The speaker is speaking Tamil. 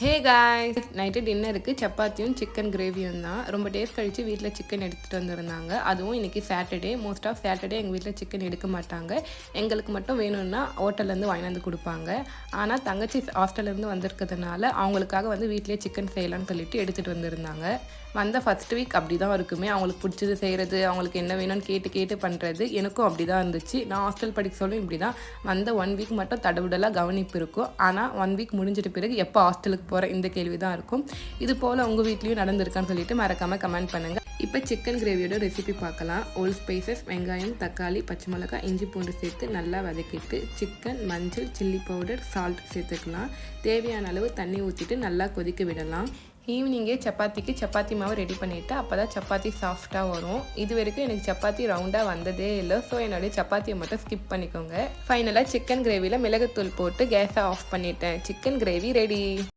ஹே காய்ஸ், நைட்டு டின்னருக்கு சப்பாத்தியும் சிக்கன் கிரேவியும் தான். ரொம்ப டேஸ் கழித்து வீட்டில் சிக்கன் எடுத்துகிட்டு வந்திருந்தாங்க. அதுவும் இன்றைக்கி சாட்டர்டே. மோஸ்ட் ஆஃப் சாட்டர்டே எங்கள் வீட்டில் சிக்கன் எடுக்க மாட்டாங்க. எங்களுக்கு மட்டும் வேணும்னா ஹோட்டல்லேருந்து வாங்கிட்டு கொடுப்பாங்க. ஆனால் தங்கச்சி ஹாஸ்டல்லேருந்து வந்திருக்கிறதுனால அவங்களுக்காக வீட்டிலே சிக்கன் செய்யலான்னு சொல்லிட்டு எடுத்துகிட்டு வந்திருந்தாங்க. வந்த ஃபஸ்ட் வீக் அப்படி தான் இருக்குமே. அவங்களுக்கு பிடிச்சது செய்கிறது, அவங்களுக்கு என்ன வேணும்னு கேட்டு பண்ணுறது. எனக்கும் அப்படி தான் இருந்துச்சு. நான் ஹாஸ்டல் படிக்க சொல்லும் இப்படி தான். வந்த 1 வீக் மட்டும் தடவுடலாக கவனிப்பு இருக்கும். ஆனால் 1 வீக் முடிஞ்சிட்ட பிறகு எப்போ ஹாஸ்டலுக்கு போகிற இந்த கேள்வி தான் இருக்கும். இது போல் உங்கள் வீட்லேயும் நடந்திருக்கான்னு சொல்லிட்டு மறக்காமல் கமெண்ட் பண்ணுங்கள். இப்போ சிக்கன் கிரேவியோட ரெசிபி பார்க்கலாம். ஓல் ஸ்பைசஸ், வெங்காயம், தக்காளி, பச்சை மிளகாய், இஞ்சி பூண்டு சேர்த்து நல்லா வதக்கிட்டு சிக்கன், மஞ்சள், சில்லி பவுடர், சால்ட் சேர்த்துக்கலாம். தேவையான அளவு தண்ணி ஊற்றிட்டு நல்லா கொதிக்க விடலாம். ஈவினிங்கே சப்பாத்திக்கு சப்பாத்தி மாவு ரெடி பண்ணிவிட்டு அப்போ தான் சப்பாத்தி சாஃப்டாக வரும். இது வரைக்கும் எனக்கு சப்பாத்தி ரவுண்டாக வந்ததே இல்லை. ஸோ என்னுடைய சப்பாத்தியை மட்டும் ஸ்கிப் பண்ணிக்கோங்க. ஃபைனலாக சிக்கன் கிரேவியில் மிளகுத்தூள் போட்டு கேஸை ஆஃப் பண்ணிட்டேன். Chicken gravy ready.